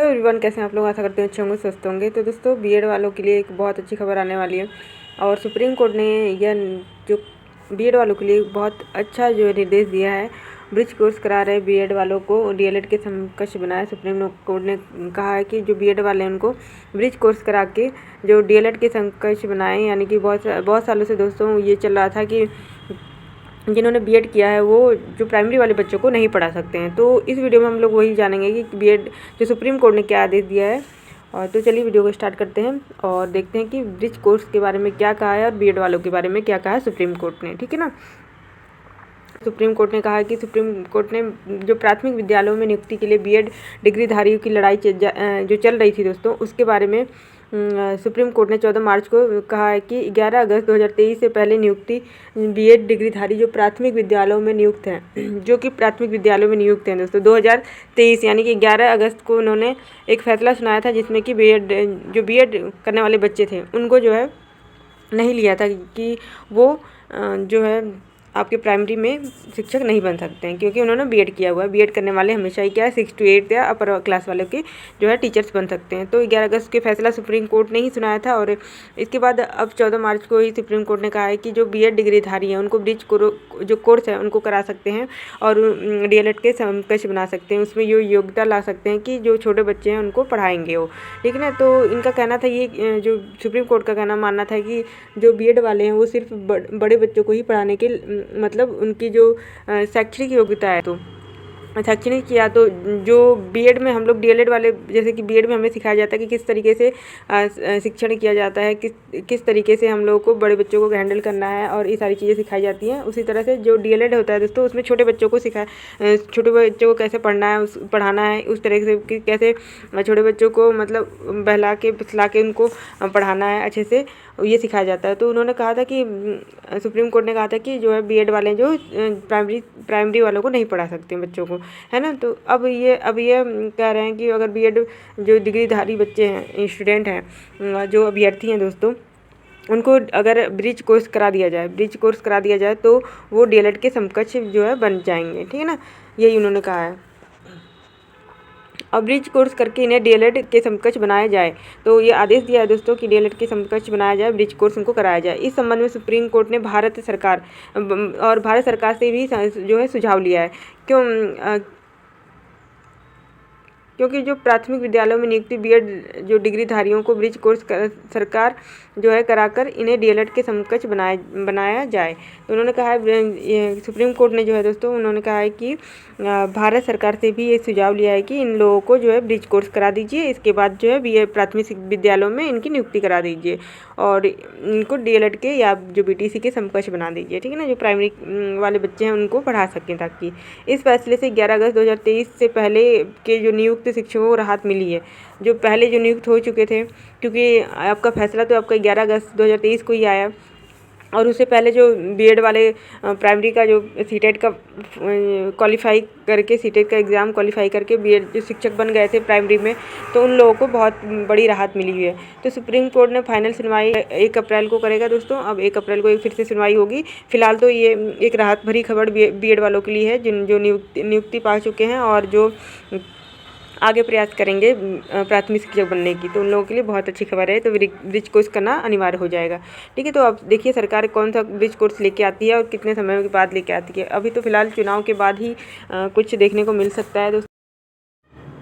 Everyone, कैसे हैं आप लोग? आशा करते हैं अच्छे होंगे, स्वस्थ होंगे। तो दोस्तों, बीएड वालों के लिए एक बहुत अच्छी खबर आने वाली है और सुप्रीम कोर्ट ने यह जो बीएड वालों के लिए बहुत अच्छा जो निर्देश दिया है। ब्रिज कोर्स करा रहे बीएड वालों को डीएलएड के समकक्ष बनाया। सुप्रीम कोर्ट ने कहा है कि जो बीएड वाले हैं उनको ब्रिज कोर्स करा के जो डीएलएड के समकक्ष बनाए। यानी कि बहुत सालों से दोस्तों ये चल रहा था कि जिन्होंने बीएड किया है वो जो प्राइमरी वाले बच्चों को नहीं पढ़ा सकते हैं। तो इस वीडियो में हम लोग वही जानेंगे कि बीएड जो सुप्रीम कोर्ट ने क्या आदेश दिया है। और तो चलिए वीडियो को स्टार्ट करते हैं और देखते हैं कि ब्रिज कोर्स के बारे में क्या कहा है और बीएड वालों के बारे में क्या कहा है सुप्रीम कोर्ट ने। ठीक है ना। सुप्रीम कोर्ट ने कहा है कि सुप्रीम कोर्ट ने जो प्राथमिक विद्यालयों में नियुक्ति के लिए बीएड डिग्रीधारियों की लड़ाई जो चल रही थी दोस्तों, उसके बारे में सुप्रीम कोर्ट ने 14 मार्च को कहा है कि 11 अगस्त 2023 से पहले नियुक्ति बीएड डिग्रीधारी जो प्राथमिक विद्यालयों में नियुक्त हैं, जो कि प्राथमिक विद्यालयों में नियुक्त हैं दोस्तों, 2023 यानी कि 11 अगस्त को उन्होंने एक फैसला सुनाया था जिसमें कि बीएड करने वाले बच्चे थे उनको जो है नहीं लिया था कि वो जो है आपके प्राइमरी में शिक्षक नहीं बन सकते हैं, क्योंकि उन्होंने बीएड किया हुआ है। बीएड करने वाले हमेशा ही क्या है 6 to 8 या अपर क्लास वालों के जो है टीचर्स बन सकते हैं। तो 11 अगस्त के फैसला सुप्रीम कोर्ट ने ही सुनाया था और इसके बाद अब 14 मार्च को ही सुप्रीम कोर्ट ने कहा है कि जो बीएड डिग्रीधारी हैं उनको ब्रिज जो कोर्स है उनको करा सकते हैं और डीएलएड के समकक्ष बना सकते हैं। उसमें ये योग्यता ला सकते हैं कि जो छोटे बच्चे हैं उनको पढ़ाएंगे वो। ठीक है ना। तो इनका कहना था, ये जो सुप्रीम कोर्ट का कहना मानना था कि जो बीएड वाले हैं वो सिर्फ बड़े बच्चों को ही पढ़ाने के मतलब उनकी जो शैक्षणिक योग्यता है, तो शैक्षणिक किया तो जो बीएड में हम लोग डीएलएड वाले जैसे कि बीएड में हमें सिखाया जाता है कि किस तरीके से शिक्षण किया जाता है, किस तरीके से हम लोगों को बड़े बच्चों को हैंडल करना है और ये सारी चीज़ें सिखाई जाती हैं। उसी तरह से जो डीएलएड होता है दोस्तों, उसमें छोटे बच्चों को छोटे बच्चों को कैसे पढ़ना है, पढ़ाना है, उस तरह से कि कैसे छोटे बच्चों को मतलब बहला के फुसला के उनको पढ़ाना है अच्छे से, ये सिखाया जाता है। तो उन्होंने कहा था कि सुप्रीम कोर्ट ने कहा था कि जो है बीएड वाले जो प्राइमरी वालों को नहीं पढ़ा सकते बच्चों को, है ना। तो अब ये कह रहे हैं कि अगर बीएड जो डिग्रीधारी बच्चे हैं, स्टूडेंट हैं, जो अभ्यर्थी हैं दोस्तों, उनको अगर ब्रिज कोर्स करा दिया जाए तो वो डीएलएड के समकक्ष जो है बन जाएंगे। ठीक है ना। यही उन्होंने कहा है। अब ब्रिज कोर्स करके इन्हें डीएलएड के समकक्ष बनाया जाए। तो ये आदेश दिया है दोस्तों कि डीएलएड के समकक्ष बनाया जाए, ब्रिज कोर्स उनको कराया जाए। इस संबंध में सुप्रीम कोर्ट ने भारत सरकार से भी जो है सुझाव लिया है। क्योंकि जो प्राथमिक विद्यालयों में नियुक्ति बीएड जो डिग्रीधारियों को ब्रिज कोर्स सरकार जो है कराकर इन्हें डीएलएड के समकक्ष बनाया जाए। तो उन्होंने कहा है, सुप्रीम कोर्ट ने जो है दोस्तों उन्होंने कहा है कि भारत सरकार से भी ये सुझाव लिया है कि इन लोगों को जो है ब्रिज कोर्स करा दीजिए, इसके बाद जो है बीएड प्राथमिक विद्यालयों में इनकी नियुक्ति करा दीजिए और इनको डीएलएड के या जो बीटीसी के समकक्ष बना दीजिए। ठीक है ना। जो प्राइमरी वाले बच्चे हैं उनको पढ़ा सकें, ताकि इस फैसले से 11 अगस्त 2023 से पहले के जो नियुक्त शिक्षकों को राहत मिली है, जो पहले जो नियुक्त हो चुके थे, क्योंकि आपका फैसला तो आपका 11 अगस्त 2023 को ही आया और उससे पहले जो बीएड वाले प्राइमरी का जो सीटेट का क्वालिफाई करके सीटेट का एग्ज़ाम क्वालिफाई करके बीएड जो शिक्षक बन गए थे प्राइमरी में, तो उन लोगों को बहुत बड़ी राहत मिली हुई है। तो सुप्रीम कोर्ट ने फाइनल सुनवाई 1 अप्रैल को करेगा दोस्तों। अब 1 अप्रैल को फिर से सुनवाई होगी। फिलहाल तो ये एक राहत भरी खबर बीएड वालों के लिए है जो नियुक्ति पा चुके हैं और जो आगे प्रयास करेंगे प्राथमिक शिक्षक बनने की, तो उन लोगों के लिए बहुत अच्छी खबर है। तो ब्रिज कोर्स करना अनिवार्य हो जाएगा। ठीक है। तो अब देखिए सरकार कौन सा ब्रिज कोर्स लेके आती है और कितने समय के बाद लेके आती है। अभी तो फिलहाल चुनाव के बाद ही कुछ देखने को मिल सकता है दोस्तों।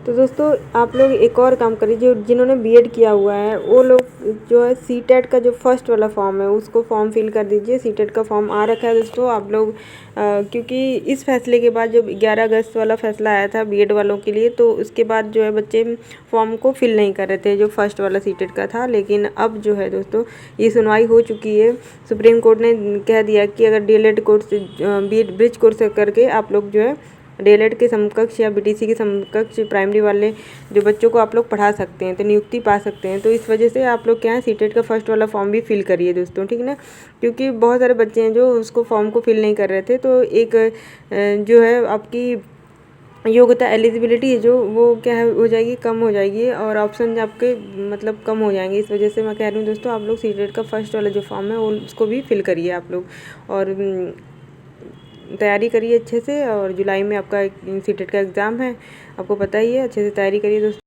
तो दोस्तों, आप लोग एक और काम करिए, जिन्होंने बीएड किया हुआ है वो लोग जो है सीटेट का जो फर्स्ट वाला फॉर्म है उसको फॉर्म फिल कर दीजिए। सीटेट का फॉर्म आ रखा है दोस्तों आप लोग, क्योंकि इस फैसले के बाद जब 11 अगस्त वाला फैसला आया था बीएड वालों के लिए, तो उसके बाद जो है बच्चे फॉर्म को फिल नहीं कर रहे थे जो फर्स्ट वाला सीटेट का था। लेकिन अब जो है दोस्तों ये सुनवाई हो चुकी है। सुप्रीम कोर्ट ने कह दिया कि अगर डीएलएड कोर्स ब्रिज कोर्स करके आप लोग जो है डीएलएड के समकक्ष या बीटीसी के समकक्ष प्राइमरी वाले जो बच्चों को आप लोग पढ़ा सकते हैं, तो नियुक्ति पा सकते हैं। तो इस वजह से आप लोग क्या है सीटेट का फर्स्ट वाला फॉर्म भी फिल करिए दोस्तों। ठीक है ना। क्योंकि बहुत सारे बच्चे हैं जो उसको फॉर्म को फिल नहीं कर रहे थे, तो एक जो है आपकी योग्यता एलिजिबिलिटी है जो वो क्या है हो जाएगी, कम हो जाएगी और ऑप्शन आपके मतलब कम हो जाएंगे। इस वजह से मैं कह रही हूँ दोस्तों, आप लोग सीटेट का फर्स्ट वाला जो फॉर्म है वो उसको भी फिल करिए आप लोग और तैयारी करिए अच्छे से। और जुलाई में आपका सीटेट का एग्ज़ाम है, आपको पता ही है, अच्छे से तैयारी करिए दोस्तों।